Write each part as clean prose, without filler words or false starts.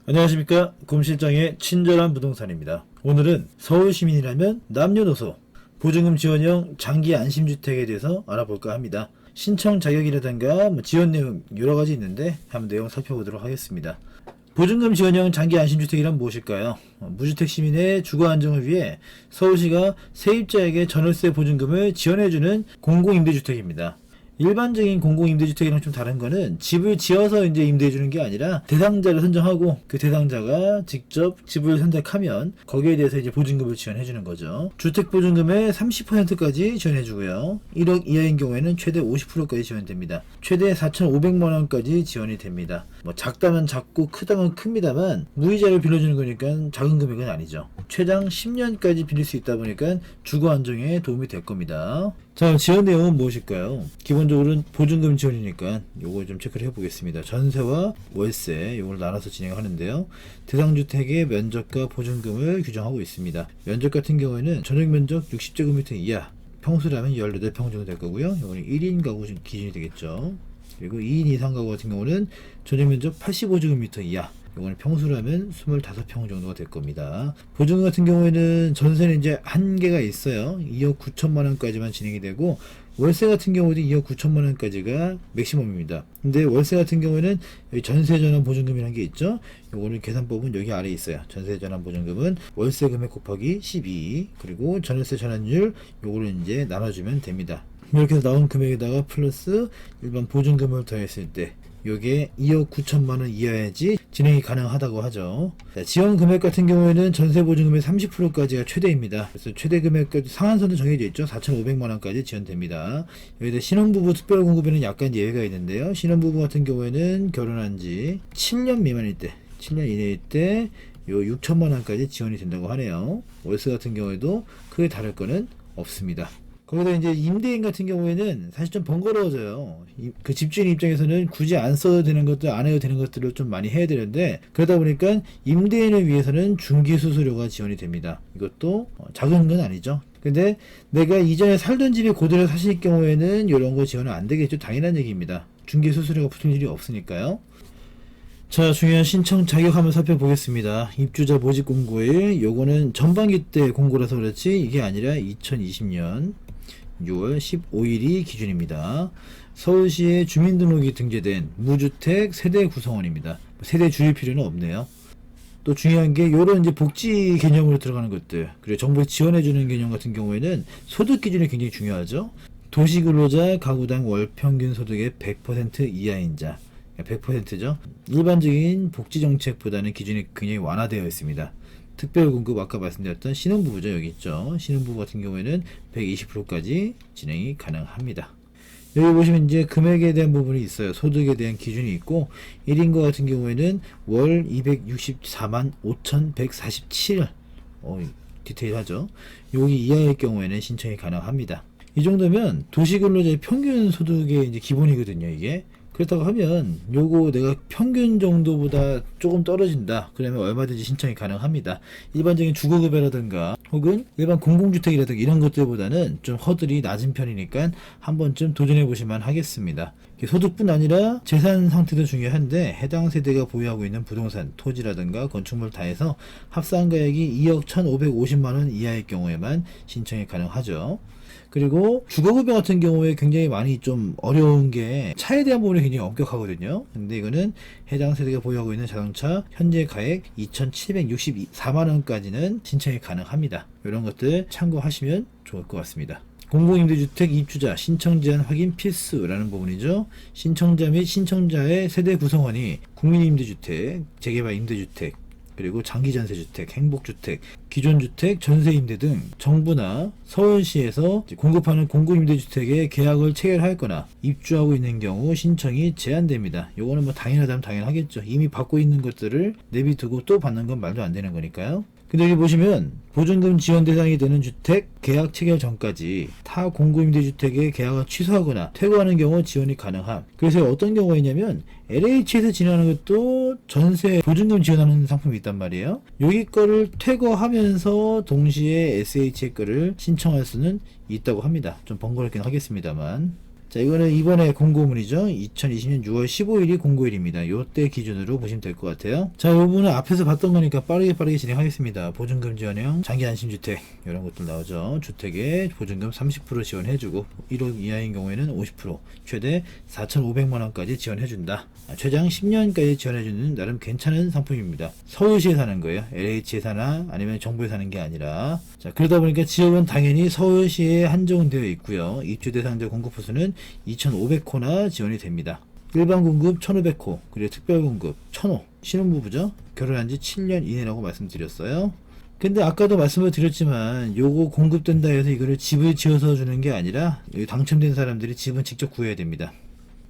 안녕하십니까. 곰실장의 친절한 부동산입니다. 오늘은 서울시민이라면 남녀노소 보증금 지원형 장기 안심주택에 대해서 알아볼까 합니다. 신청 자격이라든가 지원 내용 여러가지 있는데 한번 내용 살펴보도록 하겠습니다. 보증금 지원형 장기 안심주택이란 무엇일까요? 무주택 시민의 주거 안정을 위해 서울시가 세입자에게 전월세 보증금을 지원해주는 공공임대주택입니다. 일반적인 공공임대주택이랑 좀 다른 거는 집을 지어서 이제 임대해주는 게 아니라 대상자를 선정하고 그 대상자가 직접 집을 선택하면 거기에 대해서 이제 보증금을 지원해주는 거죠. 주택보증금의 30%까지 지원해주고요. 1억 이하인 경우에는 최대 50%까지 지원됩니다. 최대 4,500만원까지 지원이 됩니다. 작다면 작고 크다면 큽니다만 무이자를 빌려주는 거니까 작은 금액은 아니죠. 최장 10년까지 빌릴 수 있다 보니까 주거 안정에 도움이 될 겁니다. 자, 지원 내용은 무엇일까요? 기본적으로는 보증금 지원이니까 요거 좀 체크를 해보겠습니다. 전세와 월세 요걸 나눠서 진행하는데요. 대상주택의 면적과 보증금을 규정하고 있습니다. 면적 같은 경우에는 전용면적 60제곱미터 이하, 평수라면 18평 정도 될 거고요. 이거는 1인 가구 기준이 되겠죠. 그리고 2인 이상 가구 같은 경우는 전용면적 85제곱미터 이하, 이거는 평수라면 25평 정도가 될 겁니다. 보증금 같은 경우에는 전세는 이제 한계가 있어요. 2억 9천만원까지만 진행이 되고, 월세 같은 경우도 2억 9천만원까지가 맥시멈입니다. 근데 월세 같은 경우에는 여기 전세전환 보증금이라는 게 있죠. 요거는 계산법은 여기 아래에 있어요. 전세전환 보증금은 월세 금액 곱하기 12, 그리고 전월세 전환율 요거를 이제 나눠주면 됩니다. 이렇게 해서 나온 금액에다가 플러스 일반 보증금을 더했을 때 요게 2억 9천만원 이하야지 진행이 가능하다고 하죠. 자, 지원 금액 같은 경우에는 전세 보증금의 30%까지가 최대입니다. 그래서 최대 금액까지 상한선도 정해져 있죠. 4,500만원까지 지원됩니다. 여기다 신혼부부 특별공급에는 약간 예외가 있는데요. 신혼부부 같은 경우에는 결혼한 지 7년 미만일 때, 7년 이내일 때 요 6천만원까지 지원이 된다고 하네요. 월세 같은 경우에도 크게 다를 거는 없습니다. 거기다 이제 임대인 같은 경우에는 사실 좀 번거로워져요. 그 집주인 입장에서는 굳이 안 써도 되는 것들, 안 해도 되는 것들을 좀 많이 해야 되는데, 그러다 보니까 임대인을 위해서는 중개수수료가 지원이 됩니다. 이것도 작은 건 아니죠. 근데 내가 이전에 살던 집에 그대로 사실 경우에는 이런 거 지원은 안 되겠죠. 당연한 얘기입니다. 중개수수료가 붙을 일이 없으니까요. 자, 중요한 신청 자격 한번 살펴보겠습니다. 입주자 모집 공고일, 요거는 전반기 때 공고라서 그렇지 이게 아니라 2020년 6월 15일이 기준입니다. 서울시에 주민등록이 등재된 무주택 세대 구성원입니다. 세대 줄일 필요는 없네요. 또 중요한 게 요런 이제 복지 개념으로 들어가는 것들, 그리고 정부에 지원해주는 개념 같은 경우에는 소득 기준이 굉장히 중요하죠. 도시근로자 가구당 월 평균 소득의 100% 이하인 자, 100%죠. 일반적인 복지정책보다는 기준이 굉장히 완화되어 있습니다. 특별공급 아까 말씀드렸던 신혼부부죠. 여기 있죠. 신혼부부 같은 경우에는 120%까지 진행이 가능합니다. 여기 보시면 이제 금액에 대한 부분이 있어요. 소득에 대한 기준이 있고 1인거 같은 경우에는 월 264만 5,147원 디테일하죠. 여기 이하일 경우에는 신청이 가능합니다. 이 정도면 도시근로자의 평균 소득의 이제 기본이거든요. 이게 그렇다고 하면 요거 내가 평균 정도보다 조금 떨어진다 그러면 얼마든지 신청이 가능합니다. 일반적인 주거급여라든가 혹은 일반 공공주택이라든가 이런 것들보다는 좀 허들이 낮은 편이니까 한 번쯤 도전해 보실만 하겠습니다. 소득뿐 아니라 재산 상태도 중요한데 해당 세대가 보유하고 있는 부동산, 토지라든가 건축물 다 해서 합산 가액이 2억 1,550만원 이하일 경우에만 신청이 가능하죠. 그리고 주거급여 같은 경우에 굉장히 많이 좀 어려운 게 차에 대한 부분이 굉장히 엄격하거든요. 근데 이거는 해당 세대가 보유하고 있는 자동차 현재 가액 2,764만원까지는 신청이 가능합니다. 이런 것들 참고하시면 좋을 것 같습니다. 공공임대주택 입주자 신청제한 확인 필수라는 부분이죠. 신청자 및 신청자의 세대 구성원이 국민임대주택, 재개발 임대주택, 그리고 장기전세주택, 행복주택, 기존주택, 전세임대 등 정부나 서울시에서 공급하는 공공임대주택에 계약을 체결하였거나 입주하고 있는 경우 신청이 제한됩니다. 요거는 뭐 당연하다면 당연하겠죠. 이미 받고 있는 것들을 내비두고 또 받는 건 말도 안 되는 거니까요. 근데 여기 보시면 보증금 지원 대상이 되는 주택 계약 체결 전까지 타 공공임대주택의 계약을 취소하거나 퇴거하는 경우 지원이 가능함. 그래서 어떤 경우가 있냐면 LH에서 진행하는 것도 전세 보증금 지원하는 상품이 있단 말이에요. 여기 거를 퇴거하면서 동시에 SH의 거를 신청할 수는 있다고 합니다. 좀 번거롭긴 하겠습니다만. 자, 이거는 이번에 공고문이죠. 2020년 6월 15일이 공고일입니다. 요때 기준으로 보시면 될 것 같아요. 자, 이 부분은 앞에서 봤던 거니까 빠르게 진행하겠습니다. 보증금 지원형 장기 안심주택 이런 것들 나오죠. 주택에 보증금 30% 지원해주고 1억 이하인 경우에는 50% 최대 4,500만원까지 지원해준다. 최장 10년까지 지원해주는 나름 괜찮은 상품입니다. 서울시에 사는 거예요. LH에 사나 아니면 정부에 사는 게 아니라. 자, 그러다 보니까 지역은 당연히 서울시에 한정되어 있고요. 입주 대상자 공급 호수는 2,500호나 지원이 됩니다. 일반 공급 1,500호, 그리고 특별 공급 1,000호. 신혼부부죠. 결혼한 지 7년 이내라고 말씀드렸어요. 근데 아까도 말씀을 드렸지만 요거 공급된다 해서 이거를 집을 지어서 주는 게 아니라 당첨된 사람들이 집은 직접 구해야 됩니다.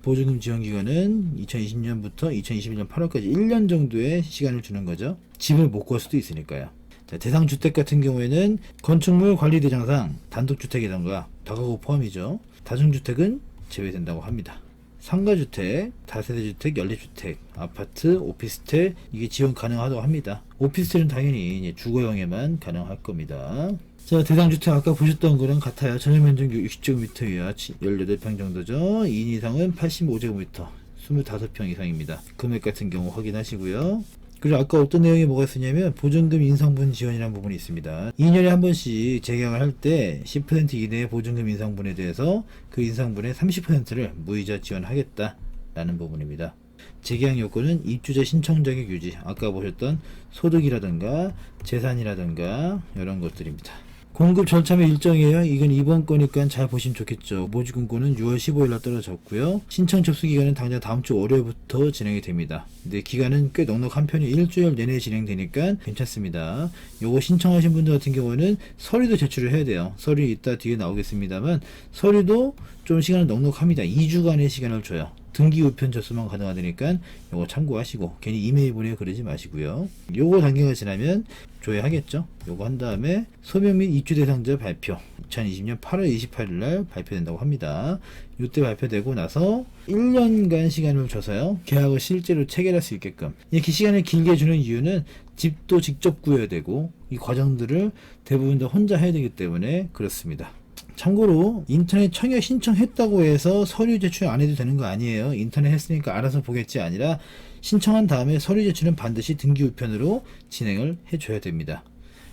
보증금 지원 기간은 2020년부터 2021년 8월까지 1년 정도의 시간을 주는 거죠. 집을 못 구할 수도 있으니까요. 자, 대상 주택 같은 경우에는 건축물 관리 대상상 단독주택이던가 다가구 포함이죠. 다중주택은 제외된다고 합니다. 상가주택, 다세대주택, 연립주택, 아파트, 오피스텔 이게 지원 가능하다고 합니다. 오피스텔은 당연히 이제 주거용에만 가능할 겁니다. 자, 대상주택 아까 보셨던 거랑 같아요. 전용면적 60제곱미터 이하 18평 정도죠. 2인 이상은 85제곱미터 25평 이상입니다. 금액 같은 경우 확인하시고요. 그리고 아까 어떤 내용이 뭐가 있었냐면 보증금 인상분 지원이라는 부분이 있습니다. 2년에 한 번씩 재계약을 할 때 10% 이내의 보증금 인상분에 대해서 그 인상분의 30%를 무이자 지원하겠다라는 부분입니다. 재계약 요건은 입주자 신청 자격 유지, 아까 보셨던 소득이라든가 재산이라든가 이런 것들입니다. 공급 절차의 일정이에요. 이건 이번 거니까 잘 보시면 좋겠죠. 모집공고는 6월 15일날 떨어졌고요. 신청 접수 기간은 당장 다음 주 월요일부터 진행이 됩니다. 근데 기간은 꽤 넉넉한 편이 일주일 내내 진행되니까 괜찮습니다. 요거 신청하신 분들 같은 경우는 서류도 제출을 해야 돼요. 서류 이따 뒤에 나오겠습니다만 서류도 좀 시간은 넉넉합니다. 2주간의 시간을 줘요. 등기 우편 접수만 가능하다니까 요거 참고하시고 괜히 이메일 보내고 그러지 마시고요. 요거 단계가 지나면 줘야 하겠죠. 요거 한 다음에 소명 및 입주 대상자 발표 2020년 8월 28일 날 발표된다고 합니다. 이때 발표되고 나서 1년간 시간을 줘서요. 계약을 실제로 체결할 수 있게끔 이렇게 시간을 길게 주는 이유는 집도 직접 구해야 되고 이 과정들을 대부분 다 혼자 해야 되기 때문에 그렇습니다. 참고로 인터넷 청약 신청했다고 해서 서류 제출 안 해도 되는 거 아니에요. 인터넷 했으니까 알아서 보겠지 아니라 신청한 다음에 서류 제출은 반드시 등기 우편으로 진행을 해줘야 됩니다.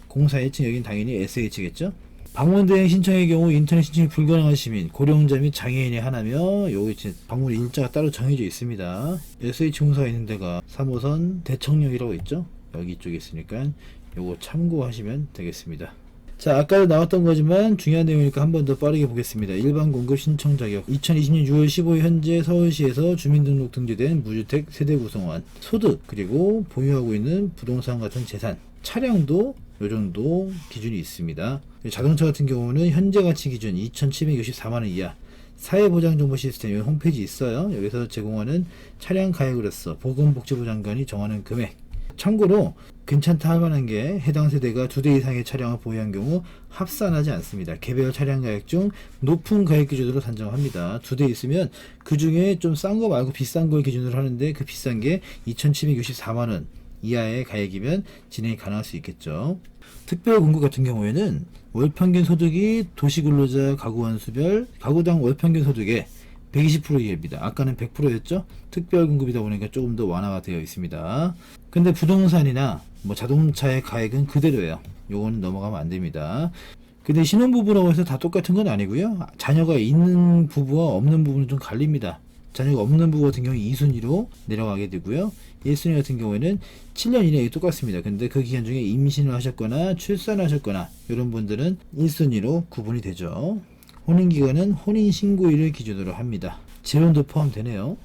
공사 1층 여긴 당연히 SH겠죠. 방문 대행 신청의 경우 인터넷 신청이 불가능한 시민, 고령자 및 장애인이 하나며 여기 방문 일자가 따로 정해져 있습니다. SH 공사가 있는 데가 3호선 대청역이라고 있죠. 여기 쪽에 있으니까 요거 참고하시면 되겠습니다. 자, 아까도 나왔던 거지만 중요한 내용이니까 한 번 더 빠르게 보겠습니다. 일반 공급 신청 자격 2020년 6월 15일 현재 서울시에서 주민등록 등재된 무주택 세대 구성원 소득 그리고 보유하고 있는 부동산 같은 재산 차량도 요 정도 기준이 있습니다. 자동차 같은 경우는 현재 가치 기준 2,764만원 이하 사회보장정보 시스템 홈페이지 있어요. 여기서 제공하는 차량 가액으로서 보건복지부 장관이 정하는 금액 참고로 괜찮다 할 만한 게 해당 세대가 2대 이상의 차량을 보유한 경우 합산하지 않습니다. 개별 차량 가액 중 높은 가액 기준으로 산정합니다. 2대 있으면 그 중에 좀 싼 거 말고 비싼 걸 기준으로 하는데 그 비싼 게 2,764만원 이하의 가액이면 진행이 가능할 수 있겠죠. 특별 공급 같은 경우에는 월 평균 소득이 도시근로자 가구원 수별 가구당 월 평균 소득의 120% 이하입니다. 아까는 100%였죠. 특별 공급이다 보니까 조금 더 완화가 되어 있습니다. 근데 부동산이나 뭐 자동차의 가액은 그대로예요. 요거는 넘어가면 안 됩니다. 근데 신혼부부라고 해서 다 똑같은 건 아니고요. 자녀가 있는 부부와 없는 부부는 좀 갈립니다. 자녀가 없는 부부 같은 경우 2순위로 내려가게 되고요. 1순위 같은 경우에는 7년 이내에 똑같습니다. 근데 그 기간 중에 임신을 하셨거나 출산을 하셨거나 이런 분들은 1순위로 구분이 되죠. 혼인기간은 혼인신고일을 기준으로 합니다. 재혼도 포함되네요.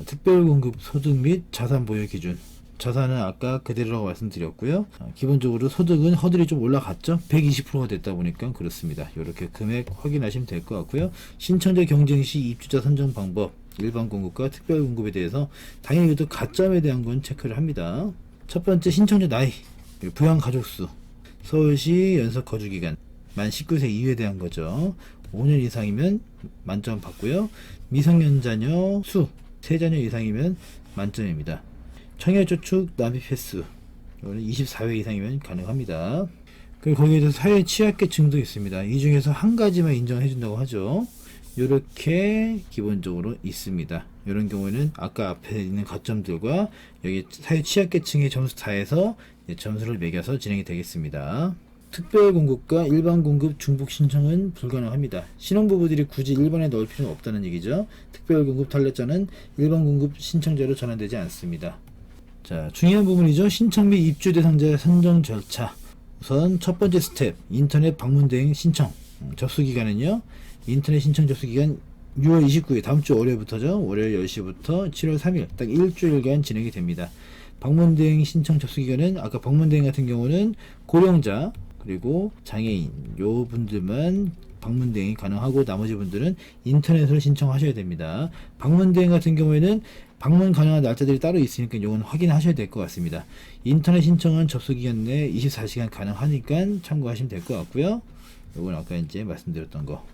특별공급 소득 및 자산 보유 기준 자산은 아까 그대로라고 말씀드렸고요. 기본적으로 소득은 허들이 좀 올라갔죠. 120%가 됐다 보니까 그렇습니다. 이렇게 금액 확인하시면 될 것 같고요. 신청자 경쟁 시 입주자 선정 방법 일반 공급과 특별 공급에 대해서 당연히 또 가점에 대한 건 체크를 합니다. 첫 번째 신청자 나이 부양 가족수 서울시 연속 거주기간 만 19세 이후에 대한 거죠. 5년 이상이면 만점 받고요. 미성년 자녀 수 3자녀 이상이면 만점입니다. 청약저축 납입 횟수 이거는 24회 이상이면 가능합니다. 그리고 거기에 대해서 사회 취약계층도 있습니다. 이 중에서 한 가지만 인정해 준다고 하죠. 이렇게 기본적으로 있습니다. 이런 경우에는 아까 앞에 있는 가점들과 여기 사회 취약계층의 점수 다해서 점수를 매겨서 진행이 되겠습니다. 특별 공급과 일반 공급 중복 신청은 불가능합니다. 신혼부부들이 굳이 일반에 넣을 필요는 없다는 얘기죠. 특별 공급 탈락자는 일반 공급 신청자로 전환되지 않습니다. 자, 중요한 부분이죠. 신청 및 입주 대상자 선정 절차. 우선 첫 번째 스텝, 인터넷 방문 대행 신청. 접수 기간은요. 인터넷 신청 접수 기간 6월 29일, 다음 주 월요일부터죠. 월요일 10시부터 7월 3일, 딱 일주일간 진행이 됩니다. 방문 대행 신청 접수 기간은 아까 방문 대행 같은 경우는 고령자, 그리고 장애인 요 분들만 방문 대행이 가능하고 나머지 분들은 인터넷으로 신청하셔야 됩니다. 방문 대행 같은 경우에는 방문 가능한 날짜들이 따로 있으니까 요건 확인하셔야 될 것 같습니다. 인터넷 신청은 접수 기간 내 24시간 가능하니까 참고하시면 될 것 같고요. 요건 아까 이제 말씀드렸던 거.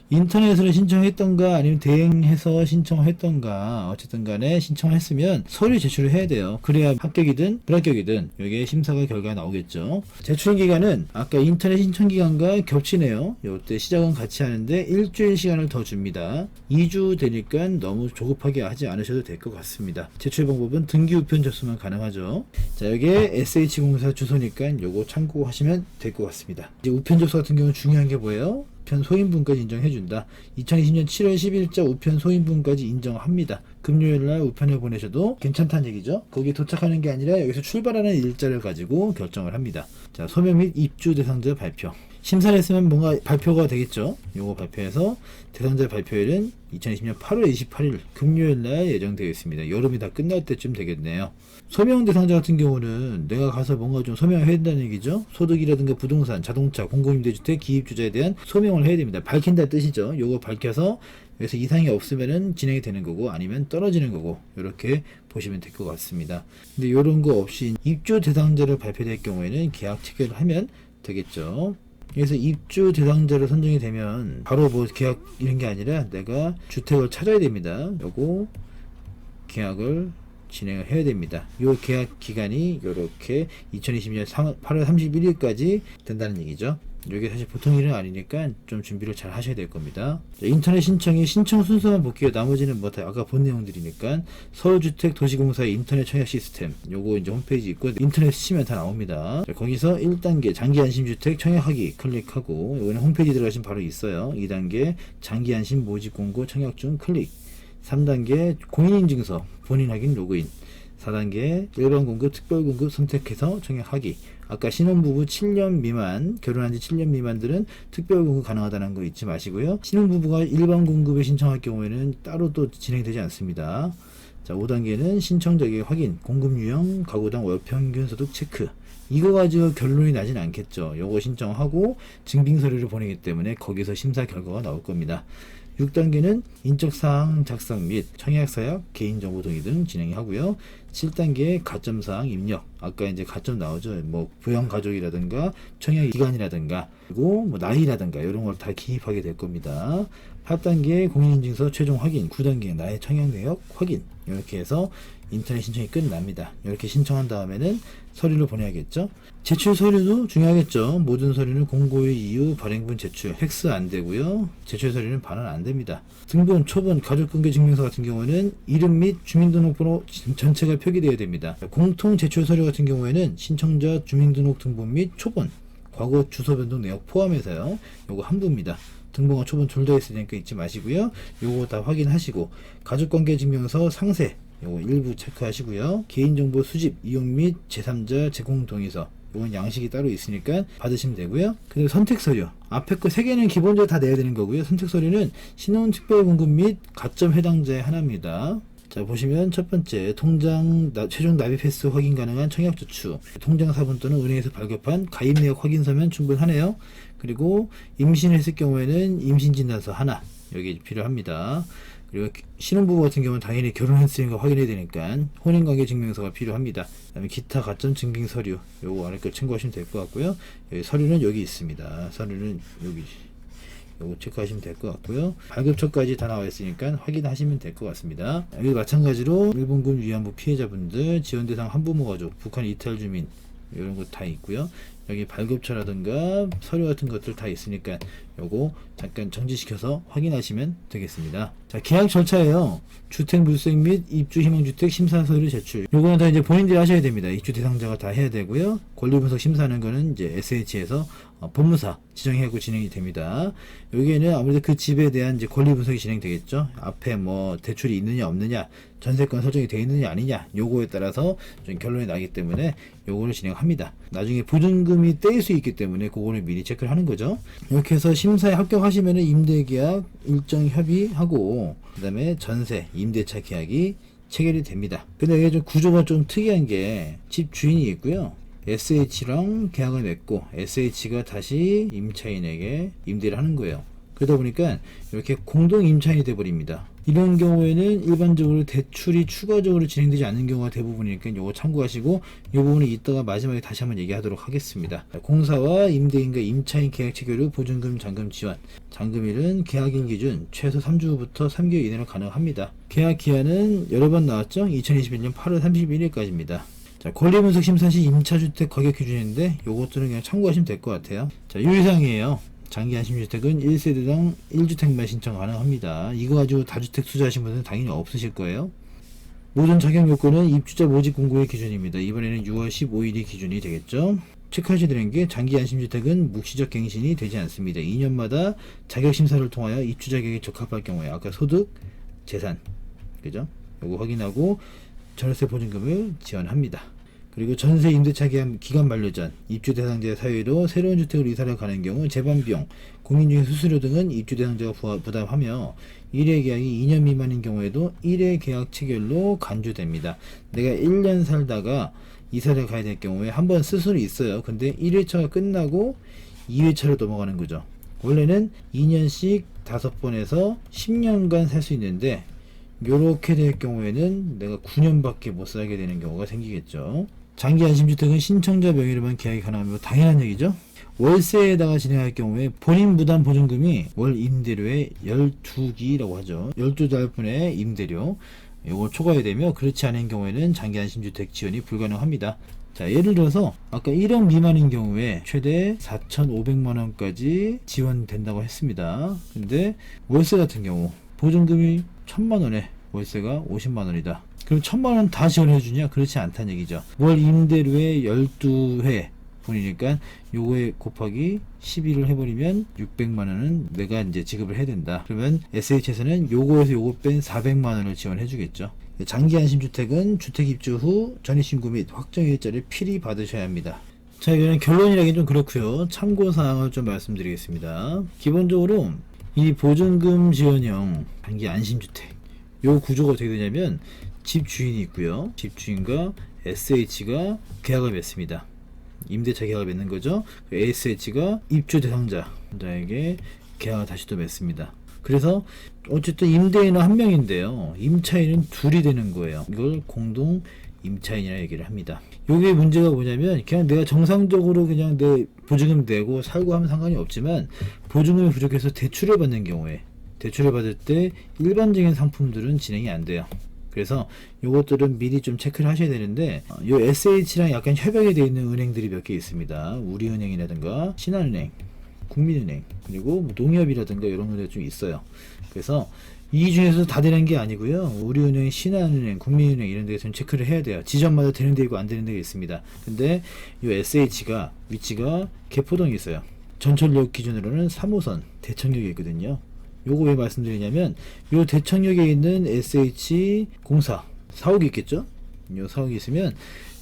인터넷으로 신청했던가 아니면 대행해서 신청했던가 어쨌든 간에 신청했으면 서류 제출을 해야 돼요. 그래야 합격이든 불합격이든 여기에 심사가 결과가 나오겠죠. 제출 기간은 아까 인터넷 신청 기간과 겹치네요. 이때 시작은 같이 하는데 일주일 시간을 더 줍니다. 2주 되니까 너무 조급하게 하지 않으셔도 될 것 같습니다. 제출 방법은 등기 우편 접수만 가능하죠. 자, 여기에 SH공사 주소니까 요거 참고하시면 될 것 같습니다. 이제 우편 접수 같은 경우는 중요한 게 뭐예요? 우편 소인분까지 인정해준다. 2020년 7월 10일자 우편 소인분까지 인정합니다. 금요일날 우편을 보내셔도 괜찮다는 얘기죠. 거기 도착하는 게 아니라 여기서 출발하는 일자를 가지고 결정을 합니다. 자, 소명 및 입주 대상자 발표. 심사를 했으면 뭔가 발표가 되겠죠. 요거 발표해서 대상자 발표일은 2020년 8월 28일 금요일날 예정되어 있습니다. 여름이 다 끝날 때쯤 되겠네요. 소명 대상자 같은 경우는 내가 가서 뭔가 좀 소명을 해야 된다는 얘기죠. 소득이라든가 부동산, 자동차, 공공임대주택, 기입주자에 대한 소명을 해야 됩니다. 밝힌다는 뜻이죠. 요거 밝혀서 여기서 이상이 없으면은 진행이 되는 거고 아니면 떨어지는 거고 이렇게 보시면 될 것 같습니다. 근데 요런 거 없이 입주 대상자를 발표될 경우에는 계약 체결을 하면 되겠죠. 그래서 입주 대상자로 선정이 되면 바로 뭐 계약 이런 게 아니라 내가 주택을 찾아야 됩니다. 요거 계약을 진행을 해야 됩니다. 요 계약 기간이 요렇게 2020년 8월 31일까지 된다는 얘기죠. 이게 사실 보통 일은 아니니까 좀 준비를 잘 하셔야 될 겁니다. 인터넷 신청이 신청 순서만 볼게요. 나머지는 뭐 다 아까 본 내용들이니까 서울주택 도시공사의 인터넷 청약 시스템 요거 이제 홈페이지 있고 인터넷 치면 다 나옵니다. 자, 거기서 1단계 장기안심주택 청약하기 클릭하고 요거는 홈페이지 들어가시면 바로 있어요. 2단계 장기안심 모집공고 청약 중 클릭. 3단계 공인인증서 본인 확인 로그인. 4단계 일반 공급, 특별 공급 선택해서 청약하기. 아까 신혼부부 7년 미만, 결혼한 지 7년 미만들은 특별 공급 가능하다는 거 잊지 마시고요. 신혼부부가 일반 공급에 신청할 경우에는 따로 또 진행되지 않습니다. 자, 5단계는 신청 자격 확인, 공급 유형, 가구당 월 평균 소득 체크. 이거 가지고 결론이 나진 않겠죠. 요거 신청하고 증빙 서류를 보내기 때문에 거기서 심사 결과가 나올 겁니다. 6단계는 인적사항 작성 및 청약서약, 개인정보 동의 등 진행하고요. 7단계 가점사항 입력. 아까 이제 가점 나오죠. 뭐 부양가족이라든가 청약기간이라든가 그리고 뭐 나이라든가 이런 걸 다 기입하게 될 겁니다. 8단계 공인인증서 최종 확인. 9단계 나의 청약 내역 확인. 이렇게 해서 인터넷 신청이 끝납니다. 이렇게 신청한 다음에는 서류를 보내야겠죠. 제출 서류도 중요하겠죠. 모든 서류는 공고의 이유, 발행분 제출, 팩스 안 되고요. 제출 서류는 반환 안 됩니다. 등본, 초본, 가족관계증명서 같은 경우에는 이름 및 주민등록번호 전체가 표기되어야 됩니다. 공통 제출 서류 같은 경우에는 신청자 주민등록 등본 및 초본, 과거 주소 변동 내역 포함해서요. 요거 한부입니다. 등본과 초본 둘 다 있으니까 잊지 마시고요. 요거 다 확인하시고 가족관계증명서 상세 요거 일부 체크하시고요. 개인정보 수집, 이용 및 제3자 제공 동의서 이건 양식이 따로 있으니까 받으시면 되고요. 그리고 선택서류 앞에 거 3개는 기본적으로 다 내야 되는 거고요. 선택서류는 신혼 특별공급 및 가점 해당자의 하나입니다. 자, 보시면 첫 번째 통장 최종 납입 횟수 확인 가능한 청약 저축, 통장 사본 또는 은행에서 발급한 가입 내역 확인서면 충분하네요. 그리고 임신을 했을 경우에는 임신진단서 하나 여기 필요합니다. 그리고 신혼부부 같은 경우는 당연히 결혼했으니까 확인해야 되니까 혼인관계 증명서가 필요합니다. 그 다음에 기타 가점 증빙 서류 요거 안에 걸 참고하시면 될 것 같고요. 여기 서류는 여기 있습니다. 서류는 여기 요거 체크하시면 될 것 같고요. 발급처까지 다 나와 있으니까 확인하시면 될 것 같습니다. 여기 마찬가지로 일본군 위안부 피해자분들, 지원대상 한부모 가족, 북한 이탈 주민 이런 거 다 있고요. 여기 발급처라든가 서류 같은 것들 다 있으니까 요거 잠깐 정지시켜서 확인하시면 되겠습니다. 자, 계약 절차예요. 주택물색 및 입주희망주택 심사서류 제출. 요거는 다 이제 본인들이 하셔야 됩니다. 입주 대상자가 다 해야 되고요. 권리분석 심사하는 거는 이제 SH에서 법무사 지정하고 진행이 됩니다. 여기에는 아무래도 그 집에 대한 이제 권리 분석이 진행되겠죠. 앞에 뭐 대출이 있느냐 없느냐, 전세권 설정이 되어 있느냐 아니냐, 요거에 따라서 좀 결론이 나기 때문에 요거를 진행합니다. 나중에 보증금이 떼일 수 있기 때문에 그거를 미리 체크를 하는 거죠. 이렇게 해서 심사에 합격하시면은 임대계약 일정 협의하고 그다음에 전세, 임대차 계약이 체결이 됩니다. 근데 이게 좀 구조가 좀 특이한 게 집 주인이 있고요. SH랑 계약을 맺고 SH가 다시 임차인에게 임대를 하는 거예요. 그러다 보니까 이렇게 공동 임차인이 돼버립니다. 이런 경우에는 일반적으로 대출이 추가적으로 진행되지 않는 경우가 대부분이니까 이거 참고하시고 이 부분은 이따가 마지막에 다시 한번 얘기하도록 하겠습니다. 공사와 임대인과 임차인 계약 체결 후 보증금 잔금 지원. 잔금일은 계약일 기준 최소 3주 후부터 3개월 이내로 가능합니다. 계약 기한은 여러 번 나왔죠. 2021년 8월 31일까지입니다. 자, 권리분석 심사 시 임차주택 가격 기준인데 요것들은 그냥 참고하시면 될 것 같아요. 자, 유의사항이에요. 장기 안심주택은 1세대당 1주택만 신청 가능합니다. 이거 가지고 다주택 투자하신 분들은 당연히 없으실 거예요. 모든 자격 요건은 입주자 모집 공고의 기준입니다. 이번에는 6월 15일이 기준이 되겠죠. 체크하셔야 되는 게 장기 안심주택은 묵시적 갱신이 되지 않습니다. 2년마다 자격심사를 통하여 입주 자격에 적합할 경우에 아까 소득, 재산, 그죠? 요거 확인하고 전세 보증금을 지원합니다. 그리고 전세 임대차 기간 만료 전 입주 대상자의 사유로 새로운 주택으로 이사를 가는 경우 재반비용, 공인중개 수수료 등은 입주 대상자가 부담하며 1회 계약이 2년 미만인 경우에도 1회 계약 체결로 간주됩니다. 내가 1년 살다가 이사를 가야 될 경우에 한번 쓸 수는 있어요. 근데 1회차가 끝나고 2회차로 넘어가는 거죠. 원래는 2년씩 5번에서 10년간 살 수 있는데 요렇게 될 경우에는 내가 9년밖에 못 살게 되는 경우가 생기겠죠. 장기 안심주택은 신청자 명의로만 계약이 가능하며 당연한 얘기죠. 월세에다가 진행할 경우에 본인 부담 보증금이 월 임대료의 12기라고 하죠. 12달분의 임대료 요거 초과해야 되며 그렇지 않은 경우에는 장기 안심주택 지원이 불가능합니다. 자, 예를 들어서 아까 1억 미만인 경우에 최대 4,500만원까지 지원된다고 했습니다. 근데 월세 같은 경우 보증금이 1,000만원에 월세가 50만원이다. 그럼 1,000만원 다 지원해주냐? 그렇지 않다는 얘기죠. 월 임대료의 12회 분이니까 요거에 곱하기 12를 해버리면 600만원은 내가 이제 지급을 해야 된다. 그러면 SH에서는 요거에서 요거 뺀 400만원을 지원해주겠죠. 장기 안심주택은 주택 입주 후 전입신고 및 확정일자를 필히 받으셔야 합니다. 자, 이거는 결론이라기 좀 그렇고요. 참고사항을 좀 말씀드리겠습니다. 기본적으로 이 보증금 지원형 장기 안심주택 요 구조가 어떻게 되냐면 집 주인이 있고요. 집 주인과 SH가 계약을 맺습니다. 임대차 계약을 맺는 거죠. SH가 입주 대상자에게 계약을 다시 또 맺습니다. 그래서 어쨌든 임대인은 한 명인데요. 임차인은 둘이 되는 거예요. 이걸 공동 임차인이라 얘기를 합니다. 요게 문제가 뭐냐면 그냥 내가 정상적으로 그냥 내 보증금 내고 살고 하면 상관이 없지만 보증금이 부족해서 대출을 받는 경우에 대출을 받을 때 일반적인 상품들은 진행이 안 돼요. 그래서 요것들은 미리 좀 체크를 하셔야 되는데 요 SH랑 약간 협약이 되어 있는 은행들이 몇 개 있습니다. 우리은행이라든가 신한은행, 국민은행, 그리고 뭐 농협이라든가 이런 것들이 좀 있어요. 그래서 이 중에서 다 되는 게 아니고요. 우리은행, 신한은행, 국민은행 이런 데서 좀 체크를 해야 돼요. 지점마다 되는 데 있고 안 되는 데가 있습니다. 근데 이 SH가 위치가 개포동에 있어요. 전철역 기준으로는 3호선 대청역에 있거든요. 요거 왜 말씀드리냐면 요 대청역에 있는 SH 공사 사옥이 있겠죠? 요 사옥이 있으면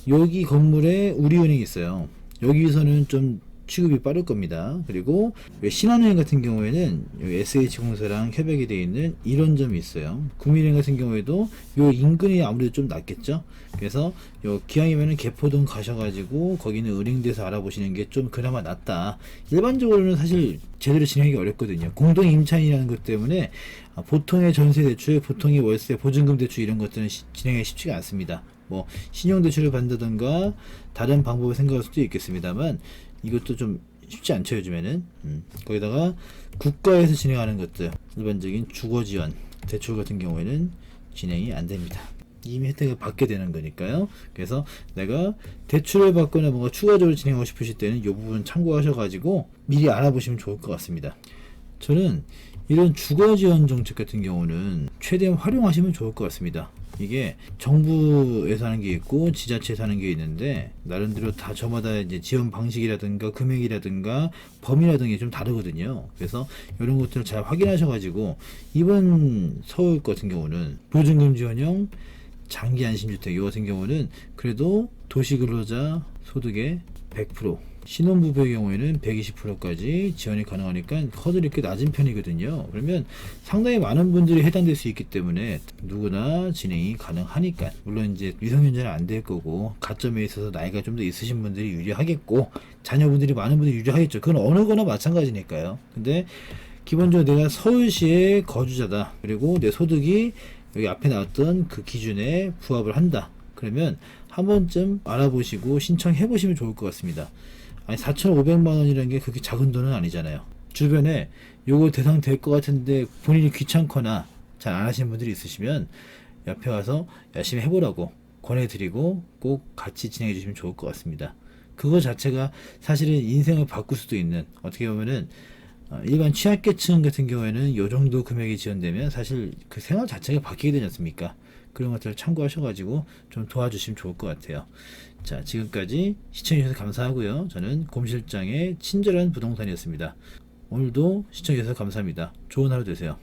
여기 건물에 우리은행이 있어요. 여기서는 좀 취급이 빠를 겁니다. 그리고 신한은행 같은 경우에는 SH공사랑 협약이 되어 있는 이런 점이 있어요. 국민은행 같은 경우에도 요 인근이 아무래도 좀 낫겠죠. 그래서 요 기왕이면은 개포동 가셔가지고 거기는 은행대에서 알아보시는 게 좀 그나마 낫다. 일반적으로는 사실 제대로 진행하기 어렵거든요. 공동 임차인이라는 것 때문에 보통의 전세 대출, 보통의 월세, 보증금 대출 이런 것들은 진행하기 쉽지가 않습니다. 뭐 신용대출을 받는다던가 다른 방법을 생각할 수도 있겠습니다만 이것도 좀 쉽지 않죠 요즘에는. 거기다가 국가에서 진행하는 것들 일반적인 주거지원 대출 같은 경우에는 진행이 안 됩니다. 이미 혜택을 받게 되는 거니까요. 그래서 내가 대출을 받거나 뭔가 추가적으로 진행하고 싶으실 때는 이 부분 참고하셔가지고 미리 알아보시면 좋을 것 같습니다. 저는 이런 주거지원 정책 같은 경우는 최대한 활용하시면 좋을 것 같습니다. 이게 정부에서 하는 게 있고 지자체에서 하는 게 있는데 나름대로 다 저마다 이제 지원 방식이라든가 금액이라든가 범위라든가 좀 다르거든요. 그래서 이런 것들을 잘 확인하셔가지고 이번 서울 같은 경우는 보증금 지원형 장기 안심주택 이 같은 경우는 그래도 도시근로자 소득의 100%, 신혼부부의 경우에는 120%까지 지원이 가능하니까 허들이 꽤 낮은 편이거든요. 그러면 상당히 많은 분들이 해당될 수 있기 때문에 누구나 진행이 가능하니까, 물론 이제 미성년자는 안 될 거고 가점에 있어서 나이가 좀 더 있으신 분들이 유리하겠고 자녀분들이 많은 분들이 유리하겠죠. 그건 어느 거나 마찬가지니까요. 근데 기본적으로 내가 서울시의 거주자다, 그리고 내 소득이 여기 앞에 나왔던 그 기준에 부합을 한다, 그러면 한 번쯤 알아보시고 신청해 보시면 좋을 것 같습니다. 아니 4,500만 원이라는 게 그렇게 작은 돈은 아니잖아요. 주변에 요거 대상 될 것 같은데 본인이 귀찮거나 잘 안 하시는 분들이 있으시면 옆에 와서 열심히 해보라고 권해드리고 꼭 같이 진행해 주시면 좋을 것 같습니다. 그거 자체가 사실은 인생을 바꿀 수도 있는, 어떻게 보면은 일반 취약계층 같은 경우에는 요 정도 금액이 지원되면 사실 그 생활 자체가 바뀌게 되지 않습니까? 그런 것들을 참고하셔가지고 좀 도와주시면 좋을 것 같아요. 자, 지금까지 시청해주셔서 감사하고요. 저는 곰실장의 친절한 부동산이었습니다. 오늘도 시청해주셔서 감사합니다. 좋은 하루 되세요.